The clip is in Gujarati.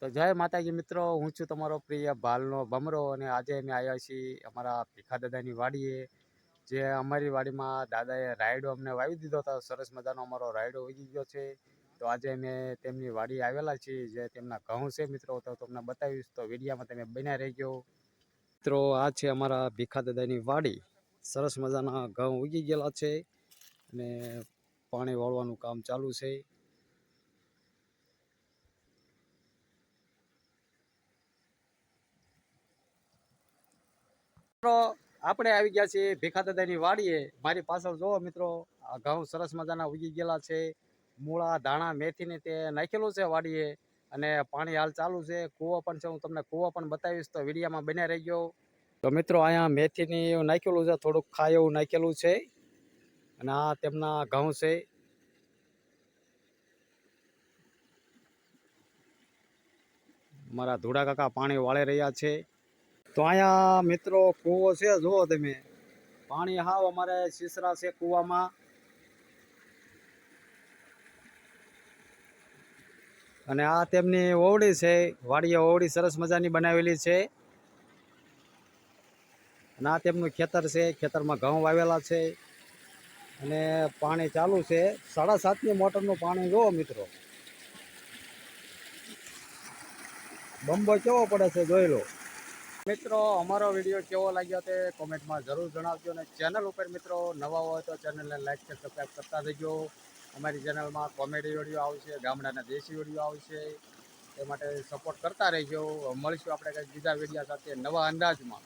તો જય માતાજી મિત્રો, હું છું તમારો પ્રિય ભાલનો ભમરો અને આજે અમે આવ્યા છીએ અમારા ભીખા દાદાની વાડીએ. જે અમારી વાડીમાં દાદાએ રાયડો અમને વાવી દીધો હતો. સરસ મજાનો અમારો રાયડો ઉગી ગયો છે. તો આજે અમે તેમની વાડી આવેલા છીએ, જે તેમના ઘઉં છે મિત્રો. તો તમને બતાવીશ, તો વિડીયામાં તમે બન્યા રહેજો મિત્રો. આ છે અમારા ભીખા દાદાની વાડી. સરસ મજાના ઘઉં ઉગી ગયેલા છે અને પાણી વાળવાનું કામ ચાલુ છે. આપણે આવી ગયા છીએ ભીખા દાદાની વાડીએ. મારી પાછળ જોવો મિત્રો, આ ઘઉં સરસ મજાના ઉગી ગયેલા છે. મૂળા, ધાણા, મેથીને તે નાખેલું છે વાડીએ અને પાણી હાલ ચાલુ છે. કૂવો પણ છે, હું તમને કૂવો પણ બતાવીશ, તો વિડીયામાં બન્યા રહેજો. તો મિત્રો અહીંયા મેથીની નાખેલું છે, થોડુંક ખાય એવું નાખેલું છે અને આ તેમના ઘઉં છે. મારા ધોળા કાકા પાણી વાળી રહ્યા છે. તો અહીંયા મિત્રો કૂવો છે, જુઓ તમે. પાણી હાવ અમારે સીસરા છે કૂવામાં. અને આ તેમની ઓવડી છે, વાડીએ ઓવડી સરસ મજાની બનાવેલી છે. અને આ તેમનું ખેતર છે, ખેતરમાં ઘઉં વાવેલા છે અને પાણી ચાલુ છે. 7.5ની મોટરનું પાણી જુઓ મિત્રો, બંબો કેવો પડે છે જોઈ લો મિત્રો. અમારો વિડીયો કેવો લાગ્યો તે કોમેન્ટમાં જરૂર જણાવજો. અને ચેનલ ઉપર મિત્રો નવા હોય તો ચેનલને લાઈક કે સબસ્ક્રાઈબ કરતા રહેજો. અમારી ચેનલમાં કોમેડી વિડીયો આવશે, ગામડાના દેશી વિડીયો આવશે, એ માટે સપોર્ટ કરતા રહેજો. મળીશું આપણે કંઈક બીજા વિડીયો સાથે નવા અંદાજમાં.